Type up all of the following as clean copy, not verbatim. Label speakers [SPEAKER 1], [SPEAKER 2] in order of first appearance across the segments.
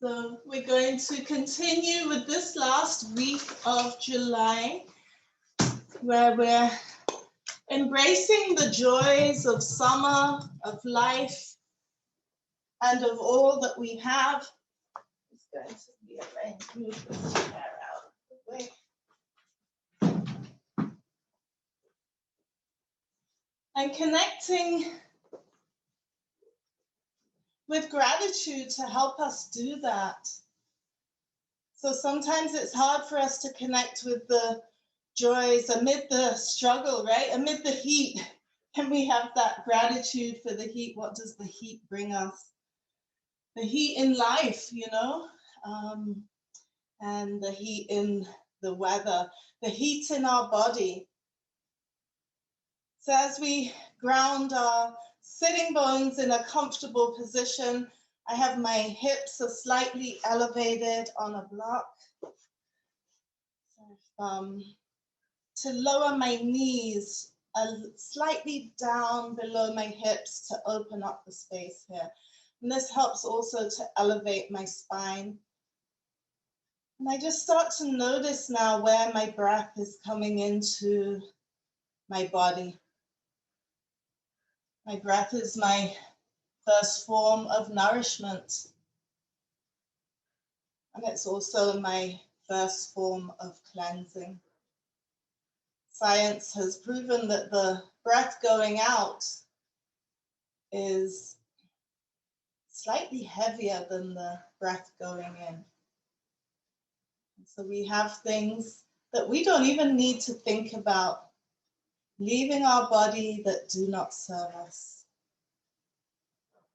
[SPEAKER 1] So we're going to continue with this last week of July, where we're embracing the joys of summer, of life, and of all that we have. It's going to be arranged. Move this chair out of the way. And connecting with gratitude to help us do that. So sometimes it's hard for us to connect with the joys amid the struggle, right? Amid the heat. And we have that gratitude for the heat. What does the heat bring us? The heat in life, and the heat in the weather, the heat in our body. So as we ground our sitting bones in a comfortable position, I have my hips are slightly elevated on a block. To lower my knees slightly down below my hips to open up the space here. And this helps also to elevate my spine. And I just start to notice now where my breath is coming into my body. My breath is my first form of nourishment. And it's also my first form of cleansing. Science has proven that the breath going out is slightly heavier than the breath going in. So we have things that we don't even need to think about leaving our body that do not serve us.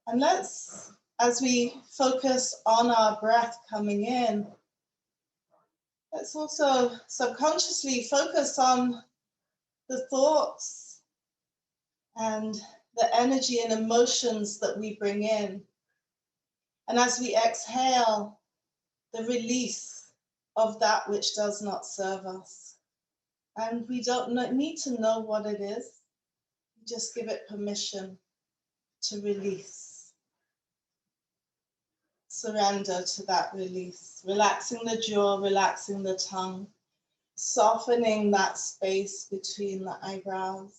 [SPEAKER 1] And let's, as we focus on our breath coming in, let's also subconsciously focus on the thoughts and the energy and emotions that we bring in. And as we exhale, the release of that which does not serve us. And we don't need to know what it is. We just give it permission to release. Surrender to that release. Relaxing the jaw, relaxing the tongue, softening that space between the eyebrows.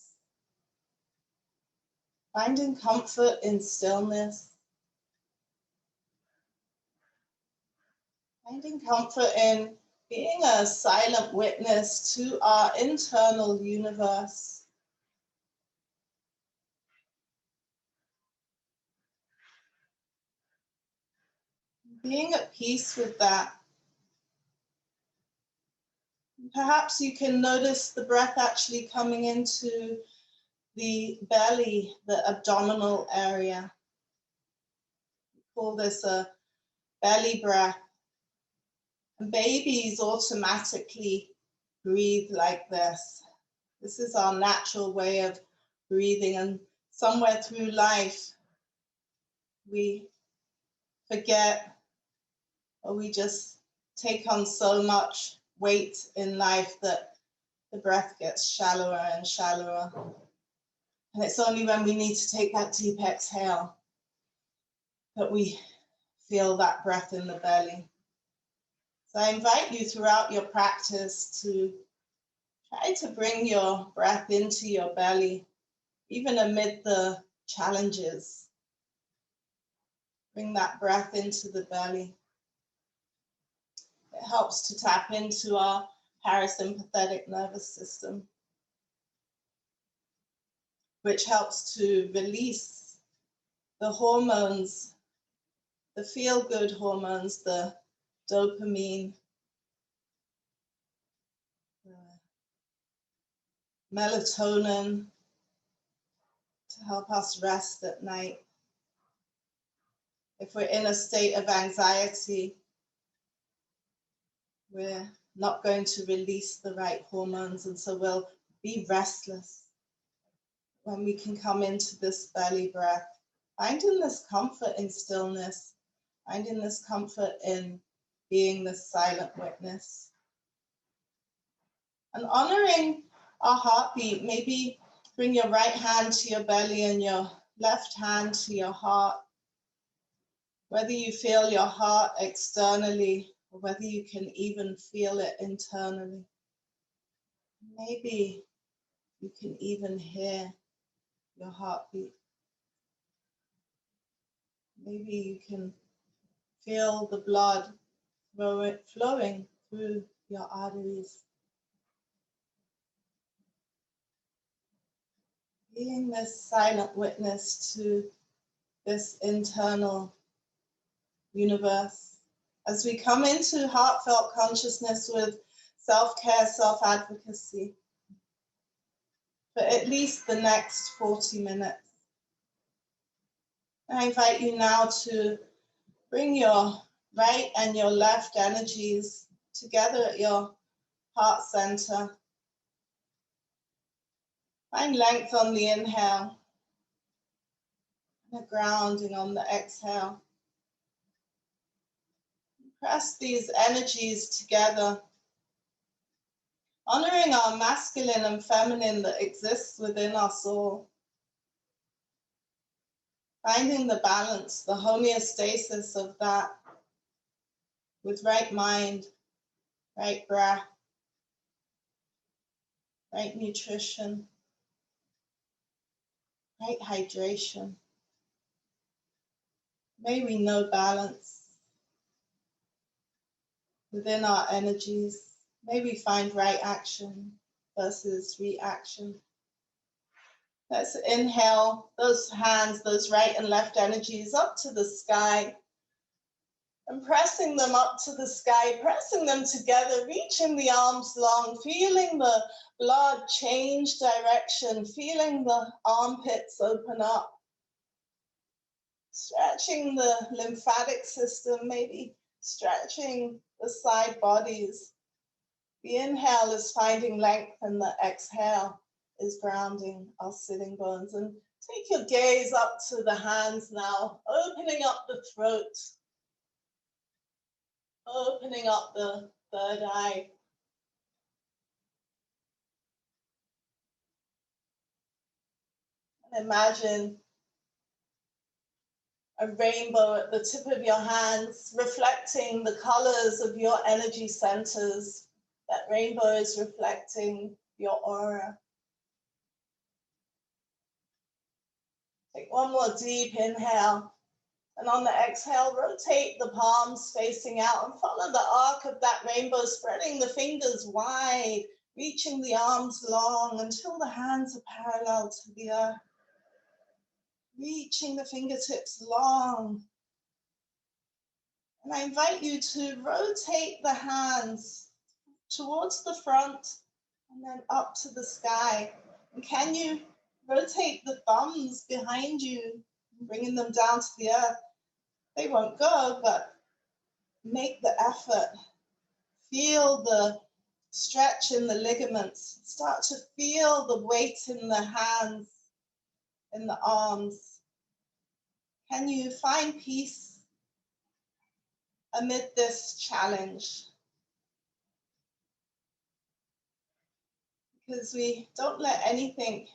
[SPEAKER 1] Finding comfort in stillness. Finding comfort in being a silent witness to our internal universe. Being at peace with that. Perhaps you can notice the breath actually coming into the belly, the abdominal area. We call this a belly breath. And babies automatically breathe like this. This is our natural way of breathing, and somewhere through life, we forget, or we just take on so much weight in life that the breath gets shallower and shallower. And it's only when we need to take that deep exhale that we feel that breath in the belly. So I invite you throughout your practice to try to bring your breath into your belly, even amid the challenges. Bring that breath into the belly. It helps to tap into our parasympathetic nervous system, which helps to release the hormones, the feel-good hormones, the dopamine, the melatonin, to help us rest at night. If we're in a state of anxiety, we're not going to release the right hormones, and so we'll be restless. When we can come into this belly breath, finding this comfort in stillness, finding this comfort in being this silent witness. And honoring our heartbeat, maybe bring your right hand to your belly and your left hand to your heart. whether you feel your heart externally or whether you can even feel it internally. Maybe you can even hear your heartbeat. Maybe you can feel the blood flowing through your arteries. Being this silent witness to this internal universe as we come into heartfelt consciousness with self-care, self-advocacy for at least the next 40 minutes. I invite you now to bring your right and your left energies together at your heart center. Find length on the inhale and a grounding on the exhale. Press these energies together, honoring our masculine and feminine that exists within us all. Finding the balance, the homeostasis of that with right mind, right breath, right nutrition, right hydration. May we know balance within our energies. May we find right action versus reaction. Let's inhale those hands, those right and left energies up to the sky. And pressing them up to the sky, pressing them together, reaching the arms long, feeling the blood change direction, feeling the armpits open up. Stretching the lymphatic system, maybe stretching the side bodies. The inhale is finding length and the exhale is grounding our sitting bones. And take your gaze up to the hands now, opening up the throat, opening up the third eye. And imagine a rainbow at the tip of your hands, reflecting the colors of your energy centers. That rainbow is reflecting your aura. Take one more deep inhale. And on the exhale, rotate the palms facing out and follow the arc of that rainbow, spreading the fingers wide, reaching the arms long until the hands are parallel to the earth. Reaching the fingertips long. And I invite you to rotate the hands towards the front and then up to the sky. And can you rotate the thumbs behind you, bringing them down to the earth? They won't go, but make the effort. Feel the stretch in the ligaments. Start to feel the weight in the hands, in the arms. Can you find peace amid this challenge? Because we don't let anything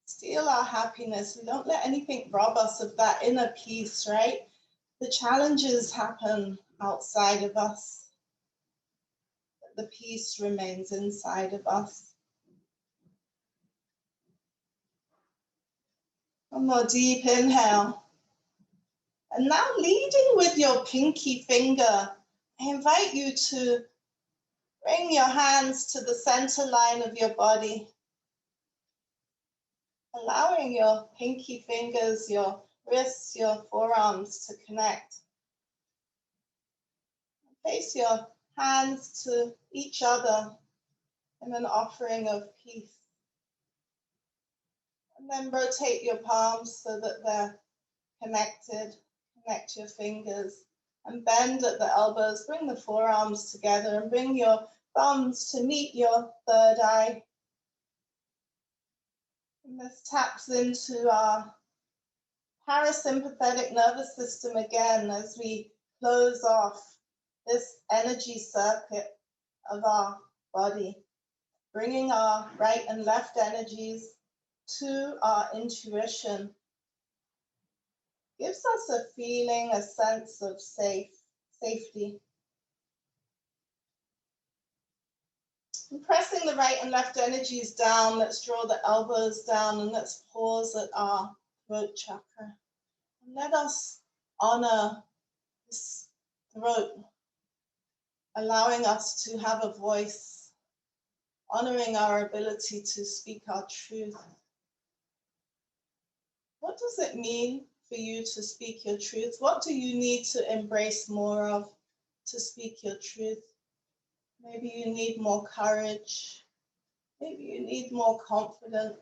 [SPEAKER 1] steal our happiness. We don't let anything rob us of that inner peace, right? The challenges happen outside of us. The peace remains inside of us. One more deep inhale. And now leading with your pinky finger, I invite you to bring your hands to the center line of your body, allowing your pinky fingers, your wrists, your forearms to connect. Place your hands to each other in an offering of peace. And then rotate your palms so that they're connected. Connect your fingers and bend at the elbows. Bring the forearms together and bring your thumbs to meet your third eye. And this taps into our parasympathetic nervous system again as we close off this energy circuit of our body, bringing our right and left energies to our intuition, gives us a feeling, a sense of safety. And pressing the right and left energies down, let's draw the elbows down and let's pause at our throat chakra. And let us honor this throat, allowing us to have a voice, honoring our ability to speak our truth. What does it mean for you to speak your truth? What do you need to embrace more of to speak your truth? Maybe you need more courage. Maybe you need more confidence.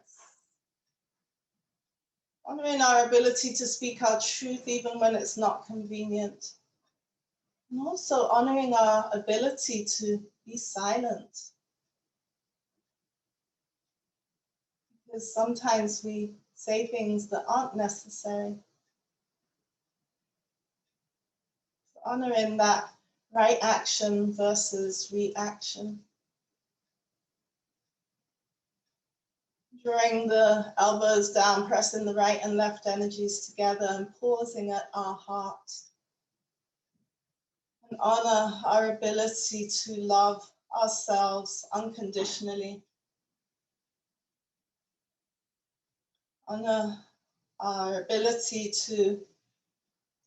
[SPEAKER 1] Honoring our ability to speak our truth even when it's not convenient. And also honoring our ability to be silent. Because sometimes we say things that aren't necessary. So honoring that right action versus reaction. Drawing the elbows down, pressing the right and left energies together and pausing at our heart. And honor our ability to love ourselves unconditionally. Honor our ability to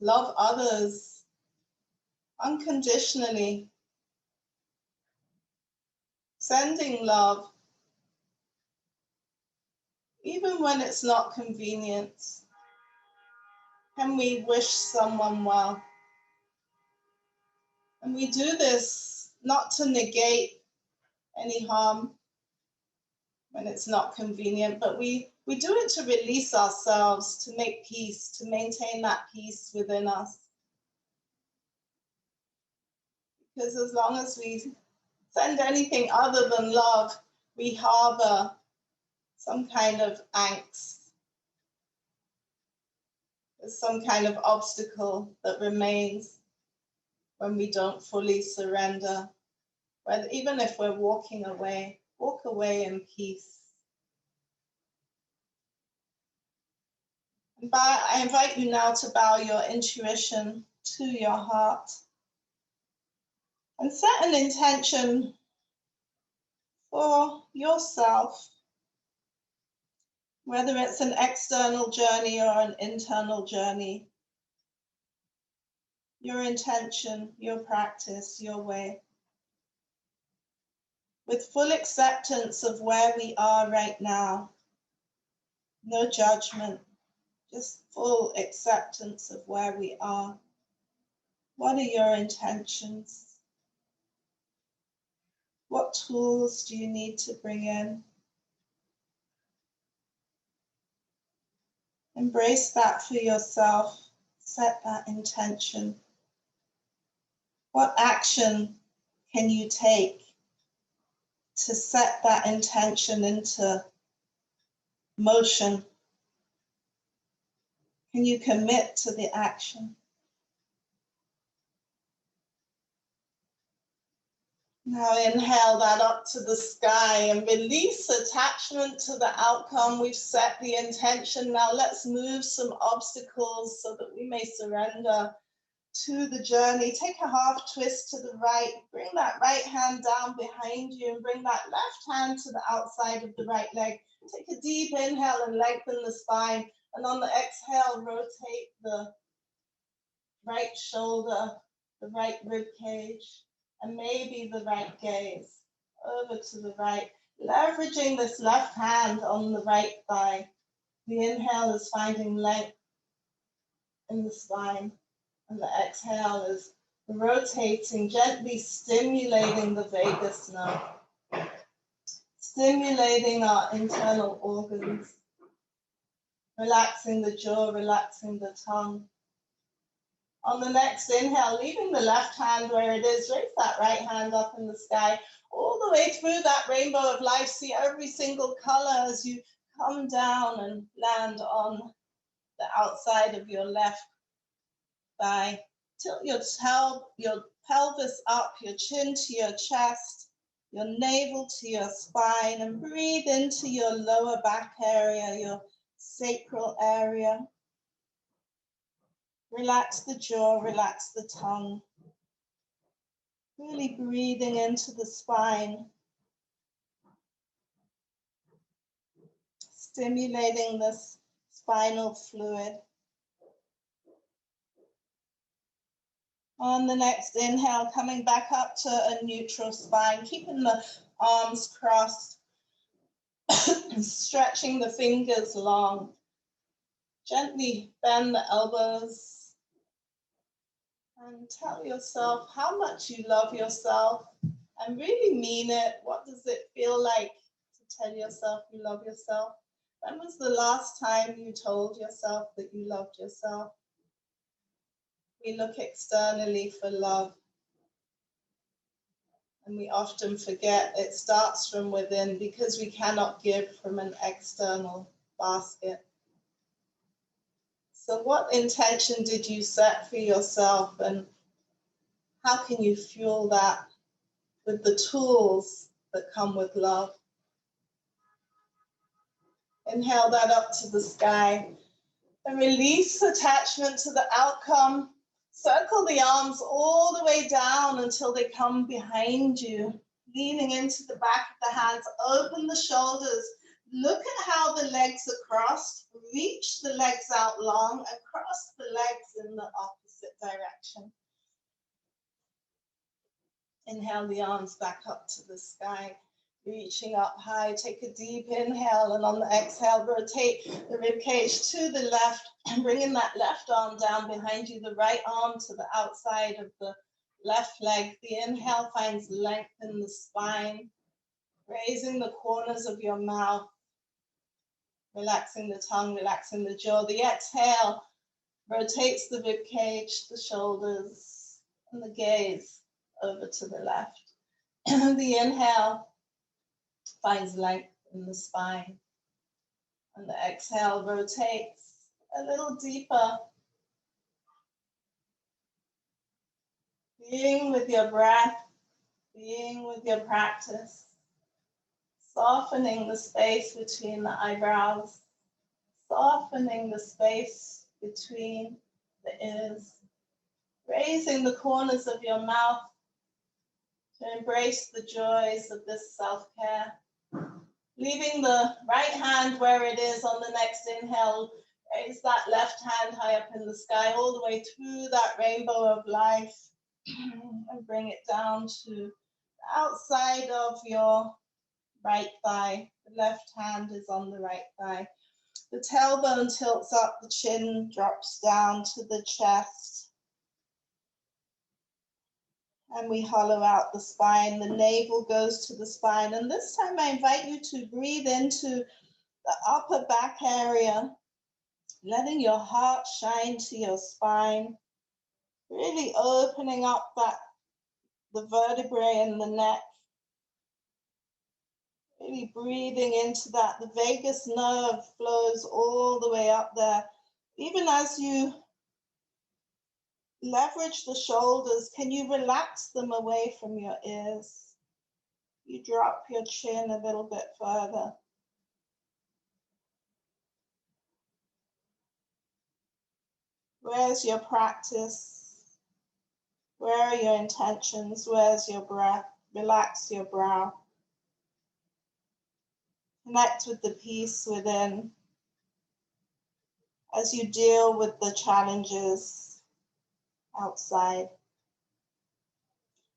[SPEAKER 1] love others unconditionally. Sending love even when it's not convenient. Can we wish someone well? And we do this not to negate any harm when it's not convenient, but we do it to release ourselves, to make peace, to maintain that peace within us. Because as long as we send anything other than love, we harbor some kind of angst. There's some kind of obstacle that remains when we don't fully surrender. Even if we're walking away, walk away in peace. And I invite you now to bow your intuition to your heart and set an intention for yourself, whether it's an external journey or an internal journey. Your intention, your practice, your way. With full acceptance of where we are right now. No judgment, just full acceptance of where we are. What are your intentions? What tools do you need to bring in? Embrace that for yourself. Set that intention. What action can you take to set that intention into motion? Can you commit to the action? Now inhale that up to the sky and release attachment to the outcome. We've set the intention. Now let's move some obstacles so that we may surrender to the journey. Take a half twist to the right. Bring that right hand down behind you and bring that left hand to the outside of the right leg. Take a deep inhale and lengthen the spine. And on the exhale, rotate the right shoulder, the right rib cage, and maybe the right gaze over to the right, leveraging this left hand on the right thigh. The inhale is finding length in the spine, and the exhale is rotating, gently stimulating the vagus nerve, stimulating our internal organs, relaxing the jaw, relaxing the tongue. On the next inhale, leaving the left hand where it is, raise that right hand up in the sky, all the way through that rainbow of life. See every single color as you come down and land on the outside of your left thigh. Tilt your pelvis up, your chin to your chest, your navel to your spine, and breathe into your lower back area, your sacral area. Relax the jaw, relax the tongue. Really breathing into the spine. Stimulating this spinal fluid. On the next inhale, coming back up to a neutral spine, keeping the arms crossed, stretching the fingers long. Gently bend the elbows and tell yourself how much you love yourself and really mean it. What does it feel like to tell yourself you love yourself? When was the last time you told yourself that you loved yourself? We look externally for love, and we often forget it starts from within because we cannot give from an external basket. So what intention did you set for yourself, and how can you fuel that with the tools that come with love? Inhale that up to the sky and release attachment to the outcome. Circle the arms all the way down until they come behind you, leaning into the back of the hands. Open the shoulders. Look at how the legs are crossed. Reach the legs out long and cross the legs in the opposite direction. Inhale the arms back up to the sky, reaching up high. Take a deep inhale, and on the exhale, rotate the ribcage to the left and bringing that left arm down behind you, the right arm to the outside of the left leg. The inhale finds length in the spine, raising the corners of your mouth, relaxing the tongue, relaxing the jaw. The exhale rotates the ribcage, the shoulders, and the gaze over to the left. The inhale finds length in the spine, and the exhale rotates a little deeper. Being with your breath, being with your practice, softening the space between the eyebrows, softening the space between the ears, raising the corners of your mouth to embrace the joys of this self-care. Leaving the right hand where it is on the next inhale, raise that left hand high up in the sky, all the way through that rainbow of life, and bring it down to the outside of your right thigh. The left hand is on the right thigh. The tailbone tilts up, the chin drops down to the chest. And we hollow out the spine. The navel goes to the spine. And this time I invite you to breathe into the upper back area, letting your heart shine to your spine, really opening up the vertebrae in the neck, really breathing into that. The vagus nerve flows all the way up there. Even as you leverage the shoulders, can you relax them away from your ears? You drop your chin a little bit further. Where's your practice? Where are your intentions? Where's your breath? Relax your brow. Connect with the peace within as you deal with the challenges outside.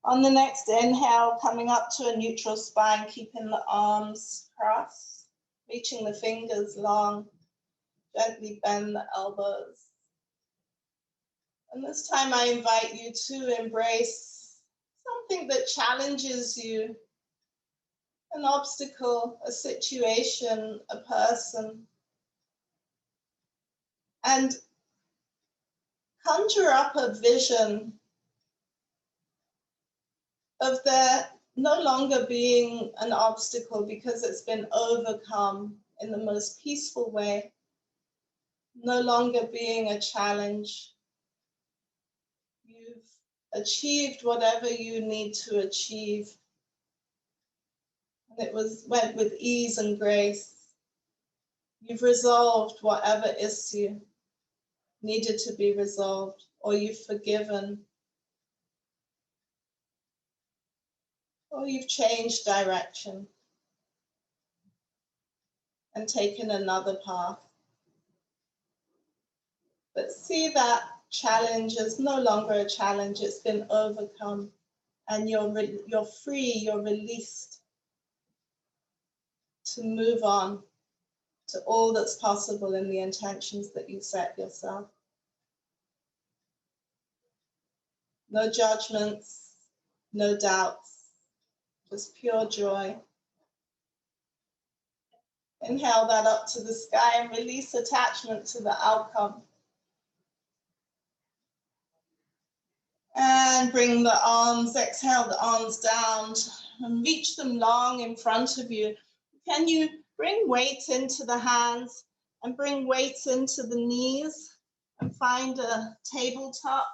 [SPEAKER 1] On the next inhale, coming up to a neutral spine, keeping the arms crossed, reaching the fingers long, gently bend the elbows. And this time I invite you to embrace something that challenges you, an obstacle, a situation, a person, and conjure up a vision of there no longer being an obstacle because it's been overcome in the most peaceful way, no longer being a challenge. You've achieved whatever you need to achieve, and it went with ease and grace. You've resolved whatever issue needed to be resolved, or you've forgiven, or you've changed direction and taken another path. But see that challenge as no longer a challenge, it's been overcome, and you're free, you're released to move on to all that's possible in the intentions that you set yourself. No judgments, no doubts, just pure joy. Inhale that up to the sky and release attachment to the outcome. And bring the arms, exhale the arms down and reach them long in front of you. Can you bring weight into the hands and bring weight into the knees and find a tabletop?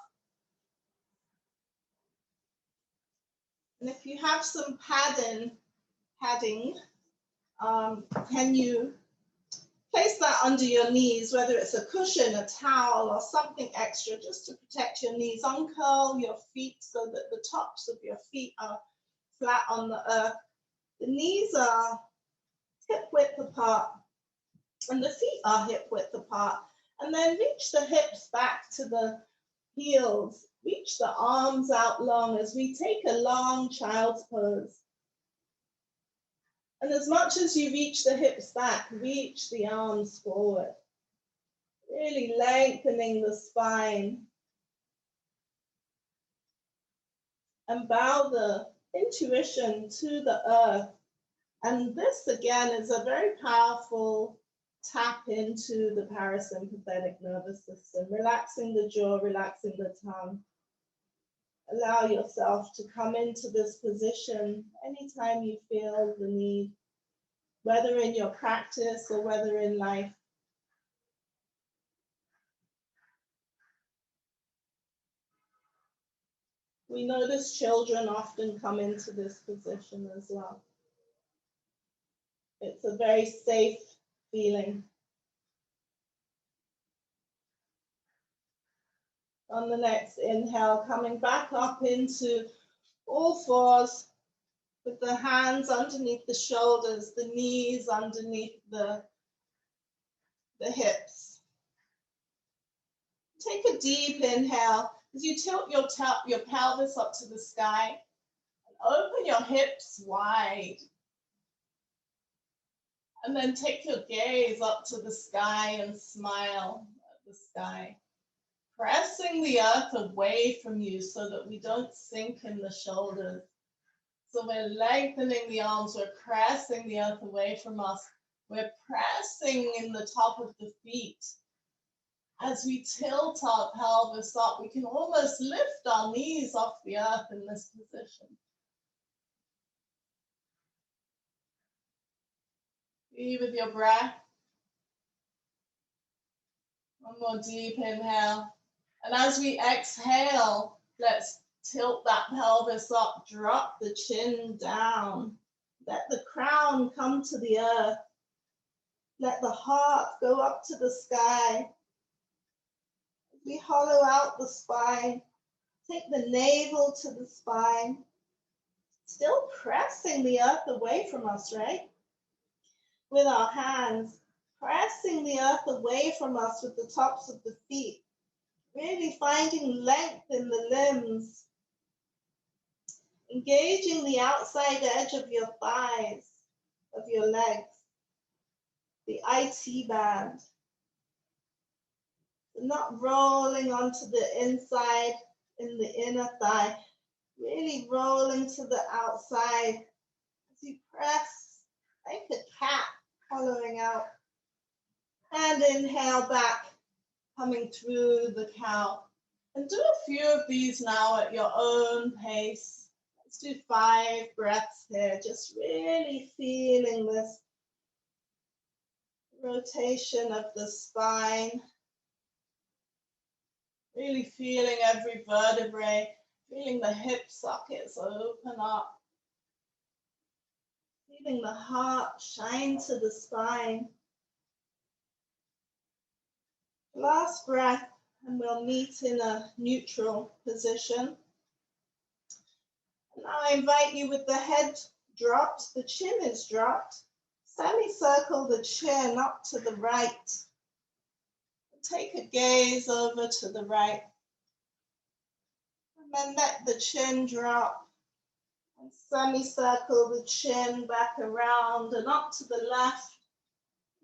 [SPEAKER 1] And if you have some padding, can you place that under your knees, whether it's a cushion, a towel, or something extra just to protect your knees. Uncurl your feet so that the tops of your feet are flat on the earth. The knees are hip width apart and the feet are hip width apart. And then reach the hips back to the heels. Reach the arms out long as we take a long child's pose. And as much as you reach the hips back, reach the arms forward. Really lengthening the spine. And bow the intuition to the earth. And this again is a very powerful tap into the parasympathetic nervous system, relaxing the jaw, relaxing the tongue. Allow yourself to come into this position anytime you feel the need, whether in your practice or whether in life. We notice children often come into this position as well. It's a very safe feeling. On the next inhale, coming back up into all fours with the hands underneath the shoulders, the knees underneath the hips. Take a deep inhale as you tilt your pelvis up to the sky and open your hips wide. And then take your gaze up to the sky and smile at the sky, pressing the earth away from you so that we don't sink in the shoulders. So we're lengthening the arms, we're pressing the earth away from us. We're pressing in the top of the feet. As we tilt our pelvis up, we can almost lift our knees off the earth in this position. Be with your breath. One more deep inhale. And as we exhale, let's tilt that pelvis up, drop the chin down. Let the crown come to the earth. Let the heart go up to the sky. We hollow out the spine. Take the navel to the spine. Still pressing the earth away from us, right? With our hands, pressing the earth away from us with the tops of the feet. Really finding length in the limbs. Engaging the outside edge of your thighs, of your legs. The IT band. Not rolling onto the inside in the inner thigh. Really rolling to the outside as you press like a cat, hollowing out. And inhale back, coming through the cow. And do a few of these now at your own pace. Let's do 5 breaths here, just really feeling this rotation of the spine. Really feeling every vertebrae, feeling the hip sockets open up. Feeling the heart shine to the spine. Last breath, And we'll meet in a neutral position. Now I invite you with the head dropped, the chin is dropped. Semicircle the chin up to the right. Take a gaze over to the right. And then let the chin drop. And semicircle the chin back around and up to the left.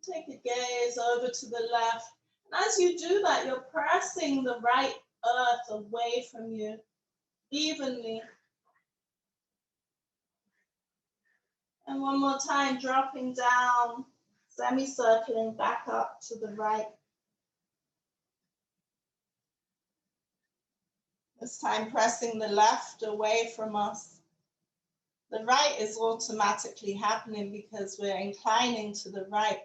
[SPEAKER 1] Take a gaze over to the left. And as you do that, you're pressing the right earth away from you evenly. And one more time, dropping down, semicircling back up to the right. This time pressing the left away from us. The right is automatically happening because we're inclining to the right.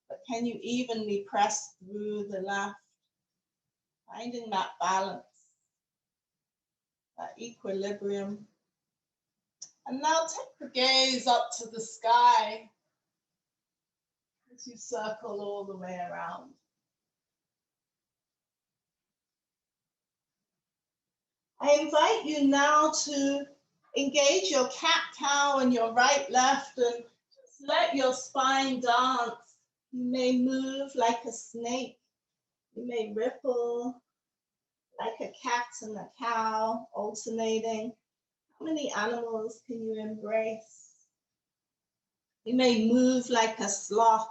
[SPEAKER 1] But can you evenly press through the left? Finding that balance, that equilibrium. And now take the gaze up to the sky as you circle all the way around. I invite you now to engage your cat-cow and your right, left, and just let your spine dance. You may move like a snake. You may ripple like a cat and a cow, alternating. How many animals can you embrace? You may move like a sloth.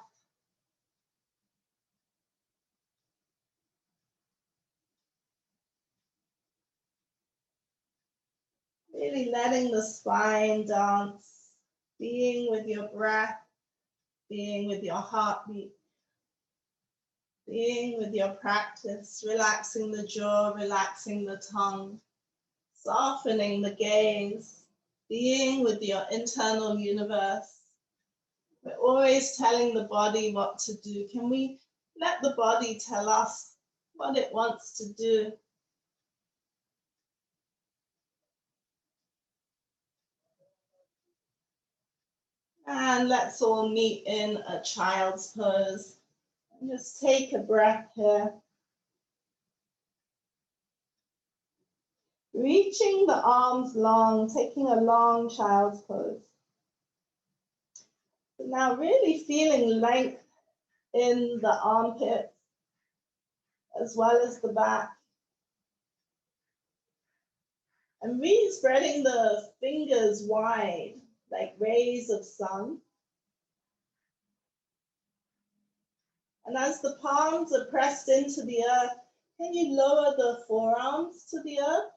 [SPEAKER 1] Really letting the spine dance, being with your breath, being with your heartbeat, being with your practice, relaxing the jaw, relaxing the tongue, softening the gaze, being with your internal universe. We're always telling the body what to do. Can we let the body tell us what it wants to do? And let's all meet in a child's pose. And just take a breath here. Reaching the arms long, taking a long child's pose. So now really feeling length in the armpits as well as the back. And really spreading the fingers wide like rays of sun. And as the palms are pressed into the earth, can you lower the forearms to the earth?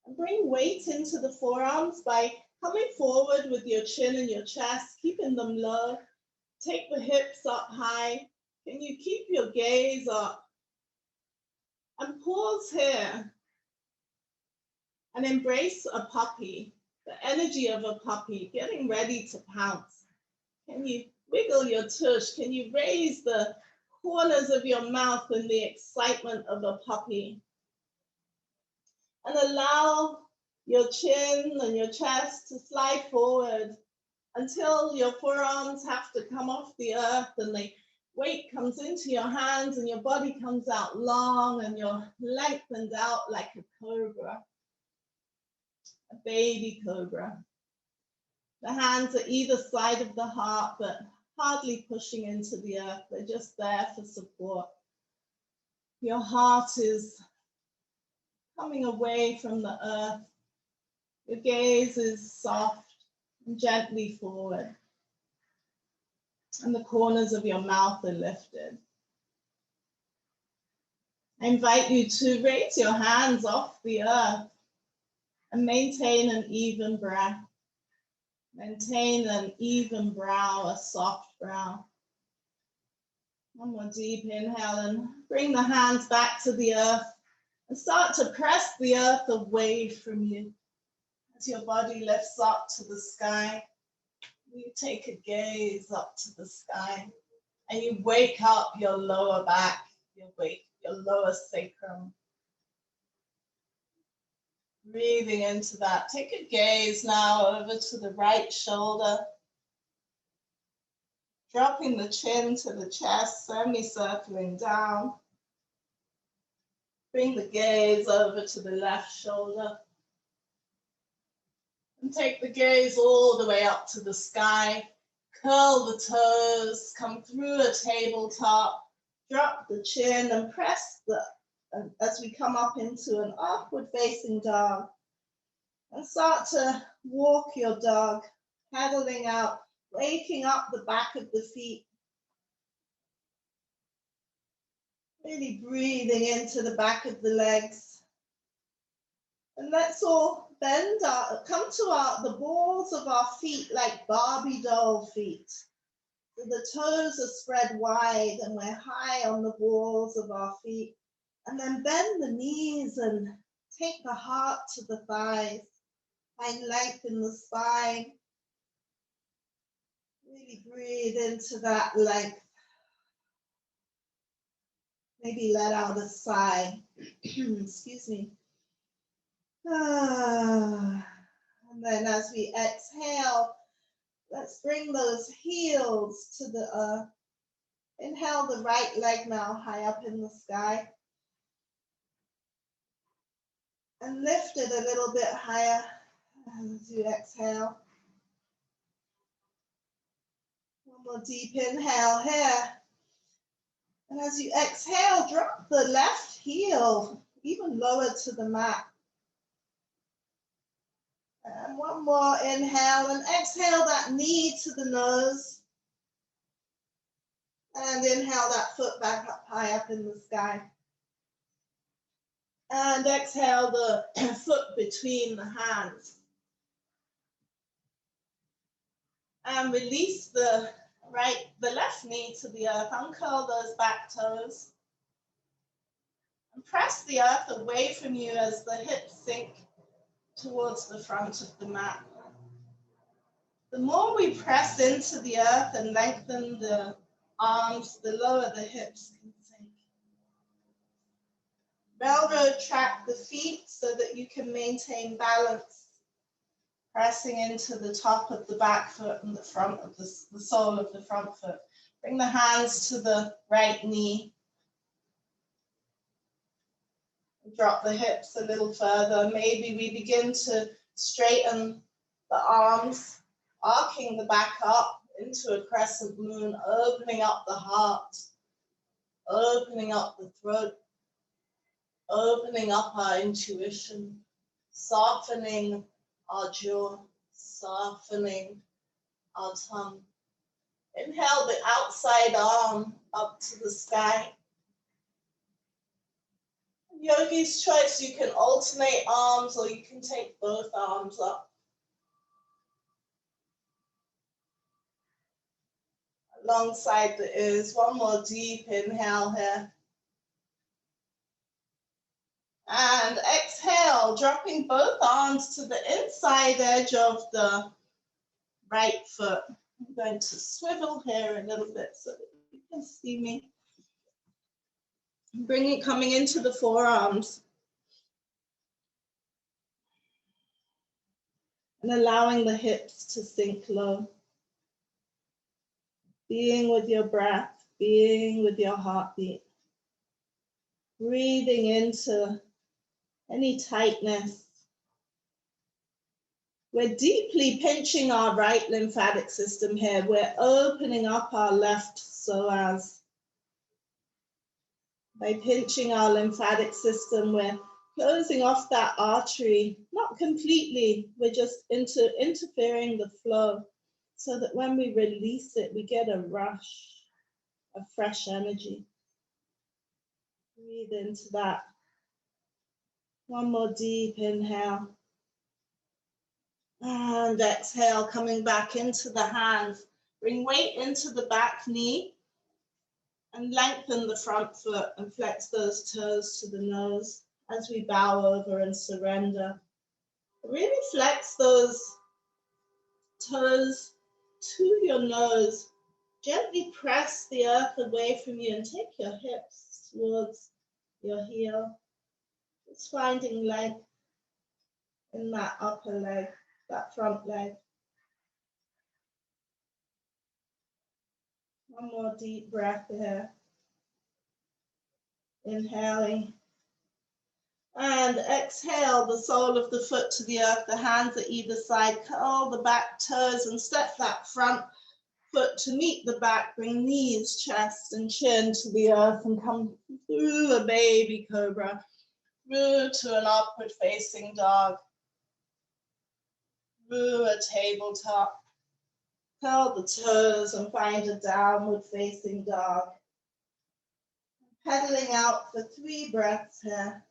[SPEAKER 1] And bring weight into the forearms by coming forward with your chin and your chest, keeping them low. Take the hips up high. Can you keep your gaze up? And pause here and embrace a puppy, the energy of a puppy, getting ready to pounce. Can you wiggle your tush? Can you raise the corners of your mouth in the excitement of a puppy? And allow your chin and your chest to slide forward until your forearms have to come off the earth and the weight comes into your hands and your body comes out long and you're lengthened out like a cobra, a baby cobra. The hands are either side of the heart, but hardly pushing into the earth. They're just there for support. Your heart is coming away from the earth. Your gaze is soft and gently forward. And the corners of your mouth are lifted. I invite you to raise your hands off the earth and maintain an even breath. Maintain an even brow, a soft brow. One more deep inhale and bring the hands back to the earth and start to press the earth away from you. As your body lifts up to the sky, you take a gaze up to the sky and you wake up your lower back, you wake your lower sacrum. Breathing into that. Take a gaze now over to the right shoulder. Dropping the chin to the chest, semicircling down. Bring the gaze over to the left shoulder. And take the gaze all the way up to the sky. Curl the toes, come through a tabletop, drop the chin and press as we come up into an upward facing dog. And start to walk your dog, pedaling out, waking up the back of the feet. Really breathing into the back of the legs. And let's all bend come to the balls of our feet like Barbie doll feet. So the toes are spread wide and we're high on the balls of our feet. And then bend the knees and take the heart to the thighs. Find length in the spine. Really breathe into that length. Maybe let out a sigh. Excuse me. And then as we exhale, let's bring those heels to the earth. Inhale the right leg now high up in the sky. And lift it a little bit higher as you exhale. One more deep inhale here. And as you exhale, drop the left heel even lower to the mat. And one more inhale and exhale that knee to the nose. And inhale that foot back up high up in the sky. And exhale the foot between the hands. And release the left knee to the earth. Uncurl those back toes. And press the earth away from you as the hips sink towards the front of the mat. The more we press into the earth and lengthen the arms, the lower the hips can sink. Railroad track the feet so that you can maintain balance, pressing into the top of the back foot and the front of the sole of the front foot. Bring the hands to the right knee. Drop the hips a little further. Maybe we begin to straighten the arms, arcing the back up into a crescent moon, opening up the heart, opening up the throat, opening up our intuition, softening our jaw, softening our tongue. Inhale the outside arm up to the sky. Yogi's choice, you can alternate arms or you can take both arms up. Alongside the ears, one more deep inhale here. And exhale, dropping both arms to the inside edge of the right foot. I'm going to swivel here a little bit so that you can see me. Coming into the forearms. And allowing the hips to sink low. Being with your breath, being with your heartbeat. Breathing into any tightness. We're deeply pinching our right lymphatic system here. We're opening up our left psoas. By pinching our lymphatic system, we're closing off that artery, not completely, we're just interfering the flow so that when we release it, we get a rush of fresh energy. Breathe into that. One more deep inhale. And exhale, coming back into the hands. Bring weight into the back knee and lengthen the front foot and flex those toes to the nose as we bow over and surrender. Really flex those toes to your nose. Gently press the earth away from you and take your hips towards your heel. Just finding length in that upper leg, that front leg. One more deep breath here. Inhaling And exhale the sole of the foot to the earth, the hands at either side, curl the back toes and step that front foot to meet the back, bring knees, chest and chin to the earth and come through a baby cobra, through to an upward facing dog, through a tabletop. Curl the toes and find a downward facing dog. Pedaling out for 3 breaths here.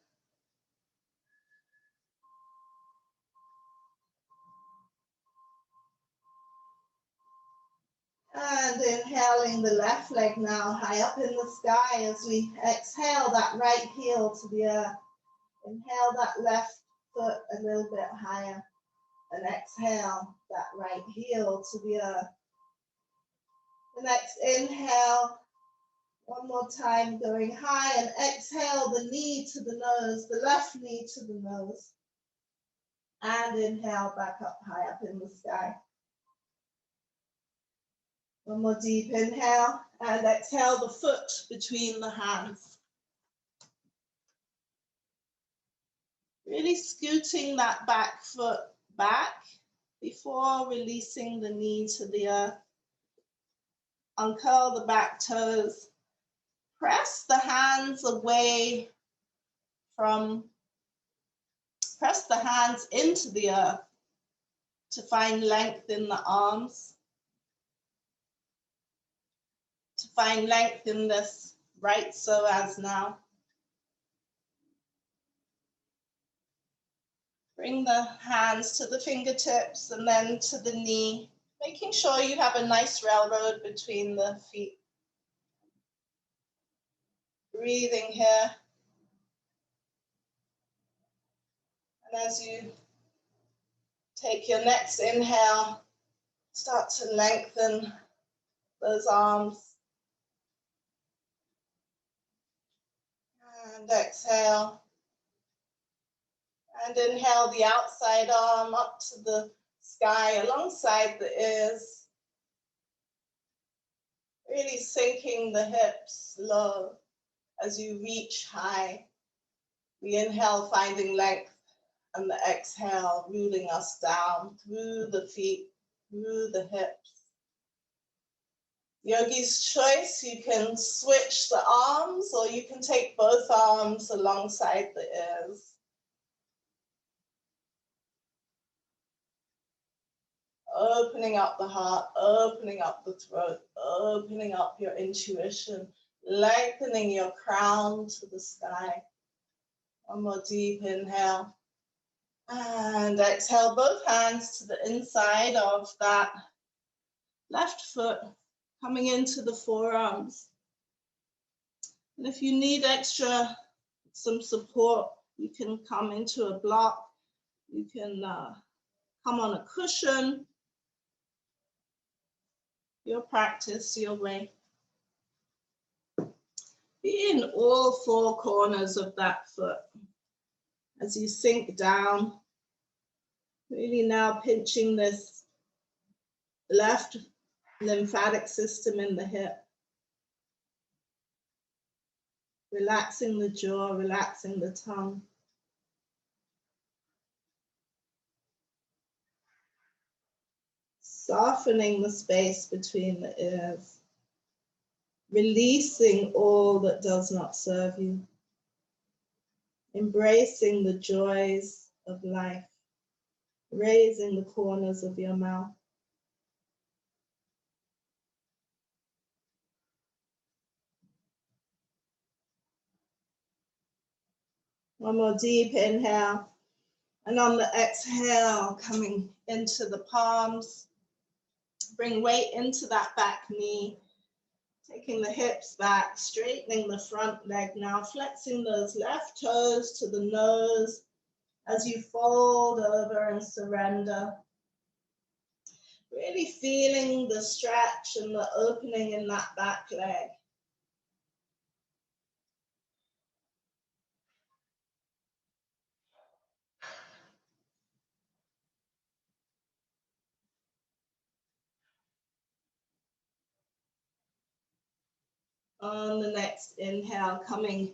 [SPEAKER 1] And inhaling the left leg now high up in the sky as we exhale that right heel to the earth. Inhale that left foot a little bit higher and exhale that right heel to the earth. The next inhale, one more time going high, and exhale the knee to the nose, the left knee to the nose. And inhale back up high up in the sky. One more deep inhale and exhale the foot between the hands. Really scooting that back foot back before releasing the knee to the earth. Uncurl the back toes. Press the hands away from, press the hands into the earth to find length in the arms, to find length in this right psoas now. Bring the hands to the fingertips and then to the knee, making sure you have a nice railroad between the feet. Breathing here. And as you take your next inhale, start to lengthen those arms. And exhale. And inhale the outside arm up to the sky alongside the ears. Really sinking the hips low as you reach high. The inhale finding length and the exhale rooting us down through the feet, through the hips. Yogi's choice, you can switch the arms or you can take both arms alongside the ears. Opening up the heart, opening up the throat, opening up your intuition, lengthening your crown to the sky. One more deep inhale. And exhale, both hands to the inside of that left foot, coming into the forearms. And if you need some support, you can come into a block. You can come on a cushion. Your practice, your way. Be in all 4 corners of that foot as you sink down. Really now pinching this left lymphatic system in the hip. Relaxing the jaw, relaxing the tongue. Softening the space between the ears. Releasing all that does not serve you. Embracing the joys of life. Raising the corners of your mouth. One more deep inhale. And on the exhale, coming into the palms. Bring weight into that back knee. Taking the hips back, straightening the front leg now, flexing those left toes to the nose as you fold over and surrender. Really feeling the stretch and the opening in that back leg. On the next inhale, coming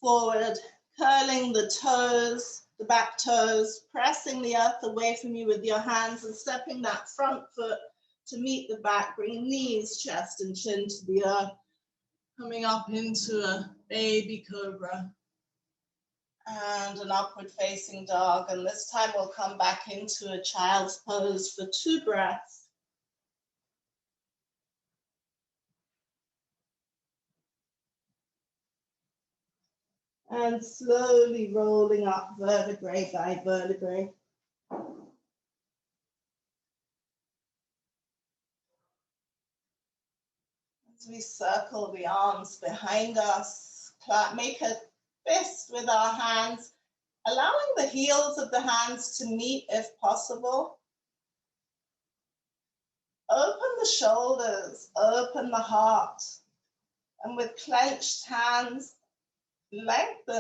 [SPEAKER 1] forward, curling the toes, the back toes, pressing the earth away from you with your hands and stepping that front foot to meet the back, bringing knees, chest and chin to the earth, coming up into a baby cobra and an upward facing dog. And this time we'll come back into a child's pose for 2 breaths. And slowly rolling up vertebrae by vertebrae. As we circle the arms behind us, make a fist with our hands, allowing the heels of the hands to meet if possible. Open the shoulders, open the heart, and with clenched hands,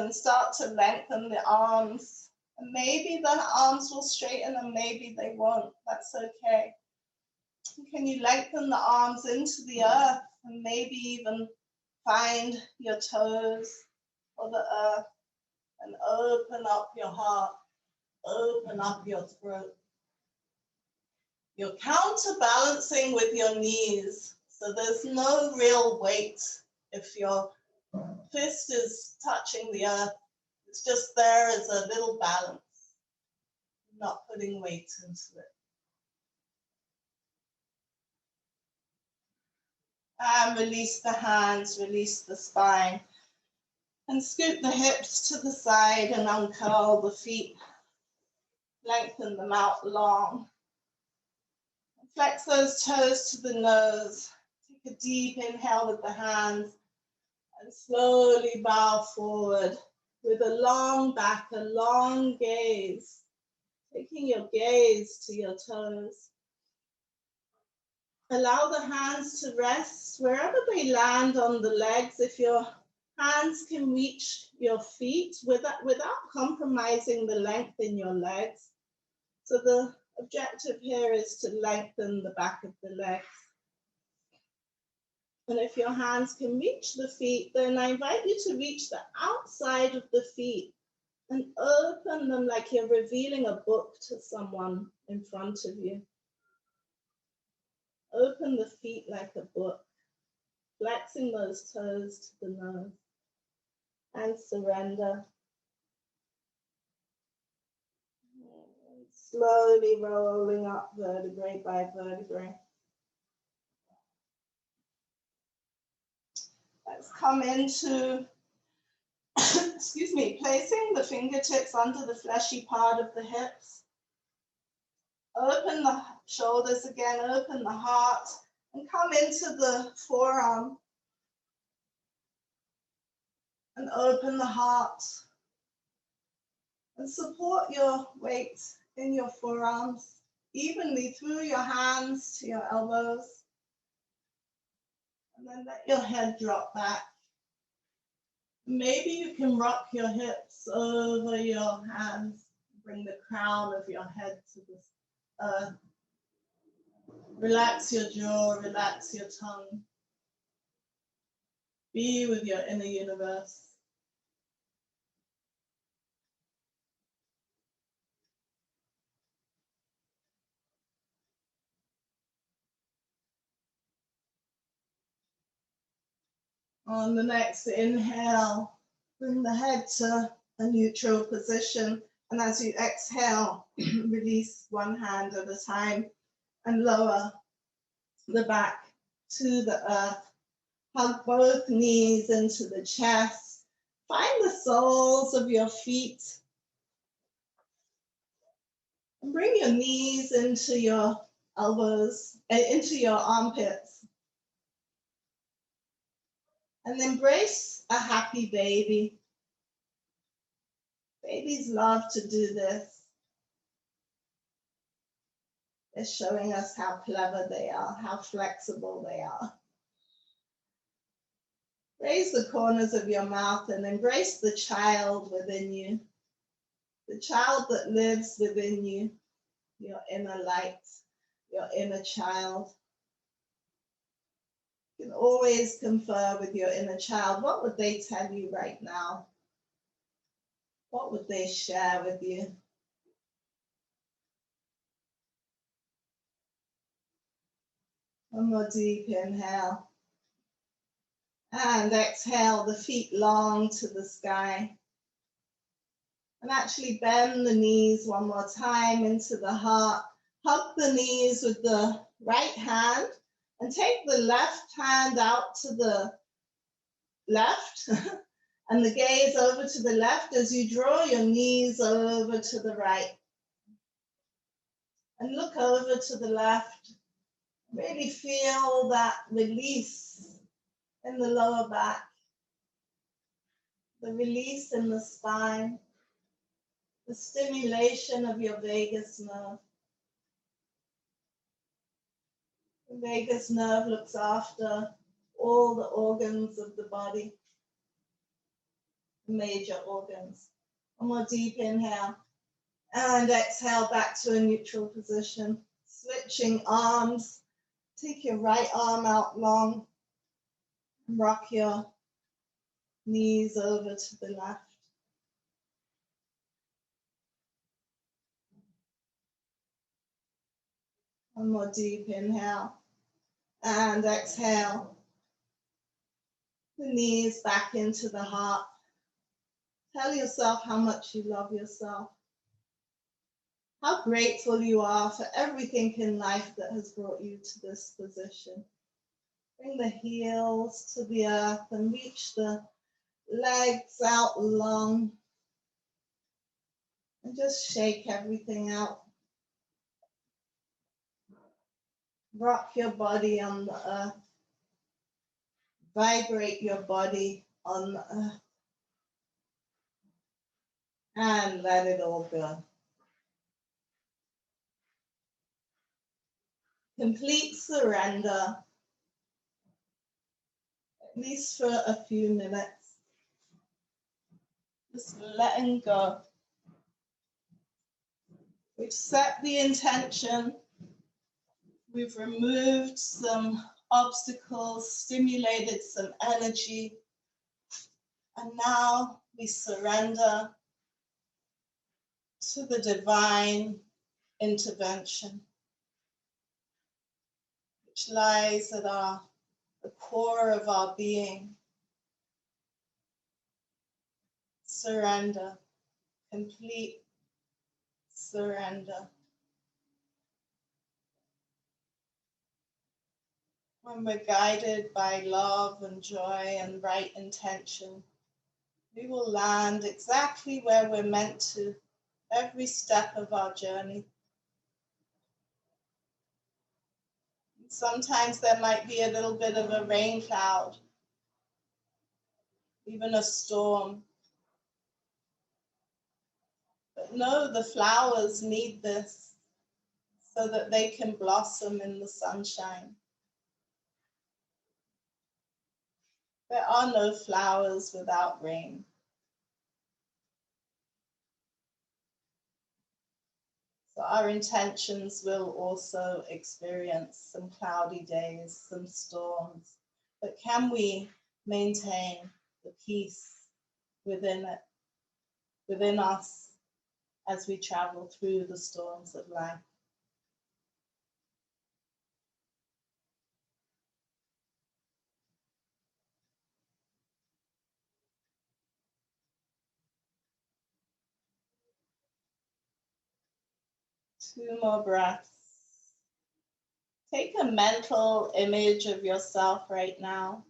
[SPEAKER 1] start to lengthen the arms. And maybe the arms will straighten and maybe they won't. That's okay. Can you lengthen the arms into the earth and maybe even find your toes or the earth and open up your heart, open up your throat. You're counterbalancing with your knees, so there's no real weight if your fist is touching the earth. It's just there as a little balance, not putting weight into it. And release the hands, release the spine. And scoot the hips to the side and uncurl the feet. Lengthen them out long. Flex those toes to the nose. Take a deep inhale with the hands and slowly bow forward with a long back, a long gaze. Taking your gaze to your toes. Allow the hands to rest wherever they land on the legs. If your hands can reach your feet without compromising the length in your legs. So the objective here is to lengthen the back of the legs. And if your hands can reach the feet, then I invite you to reach the outside of the feet and open them like you're revealing a book to someone in front of you. Open the feet like a book, flexing those toes to the nose, and surrender. Slowly rolling up vertebrae by vertebrae. Let's come into, excuse me, placing the fingertips under the fleshy part of the hips. Open the shoulders again, open the heart, and come into the forearm. And open the heart. And support your weight in your forearms evenly through your hands to your elbows. And then let your head drop back. Maybe you can rock your hips over your hands. Bring the crown of your head to the earth. Relax your jaw, relax your tongue. Be with your inner universe. On the next inhale, bring the head to a neutral position. And as you exhale, release one hand at a time and lower the back to the earth. Hug both knees into the chest. Find the soles of your feet. And bring your knees into your elbows, into your armpits. And embrace a happy baby. Babies love to do this. They're showing us how clever they are, how flexible they are. Raise the corners of your mouth and embrace the child within you. The child that lives within you, your inner light, your inner child. You can always confer with your inner child. What would they tell you right now? What would they share with you? One more deep inhale. And exhale, the feet long to the sky. And actually bend the knees one more time into the heart. Hug the knees with the right hand and take the left hand out to the left and the gaze over to the left as you draw your knees over to the right. And look over to the left. Really feel that release in the lower back, the release in the spine, the stimulation of your vagus nerve. The vagus nerve looks after all the organs of the body, the major organs. One more deep inhale and exhale back to a neutral position. Switching arms. Take your right arm out long. Rock your knees over to the left. One more deep inhale and exhale. The knees back into the heart. Tell yourself how much you love yourself. How grateful you are for everything in life that has brought you to this position. Bring the heels to the earth and reach the legs out long. And just shake everything out. Rock your body on the earth. Vibrate your body on the earth. And let it all go. Complete surrender, at least for a few minutes. Just letting go. We've set the intention. We've removed some obstacles, stimulated some energy. And now we surrender to the divine intervention, which lies at the core of our being. Surrender, complete surrender. When we're guided by love and joy and right intention, we will land exactly where we're meant to every step of our journey. Sometimes there might be a little bit of a rain cloud, even a storm. But no, the flowers need this so that they can blossom in the sunshine. There are no flowers without rain. So our intentions will also experience some cloudy days, some storms. But can we maintain the peace within it, within us, as we travel through the storms of life? Two more breaths. Take a mental image of yourself right now,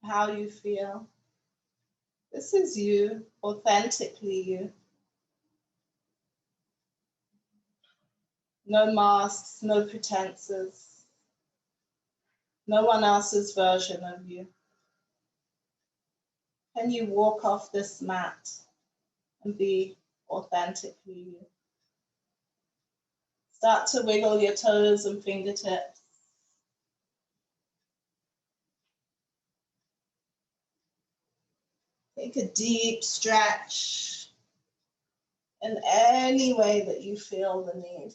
[SPEAKER 1] how you feel. This is you, authentically you. No masks, no pretenses. No one else's version of you. Can you walk off this mat and be authentically you? Start to wiggle your toes and fingertips. Take a deep stretch in any way that you feel the need.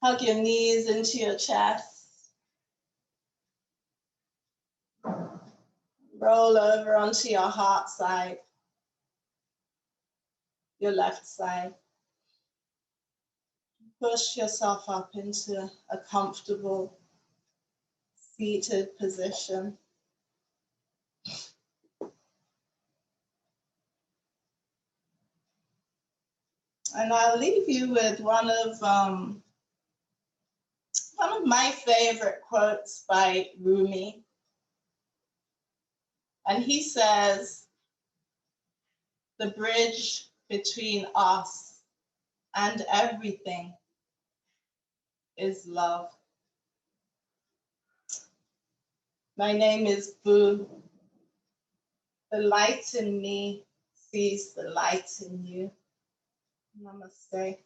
[SPEAKER 1] Hug your knees into your chest. Roll over onto your heart side, your left side. Push yourself up into a comfortable seated position. And I'll leave you with one of my favorite quotes by Rumi. And he says, the bridge between us and everything is love. My name is Boo. The light in me sees the light in you. Namaste.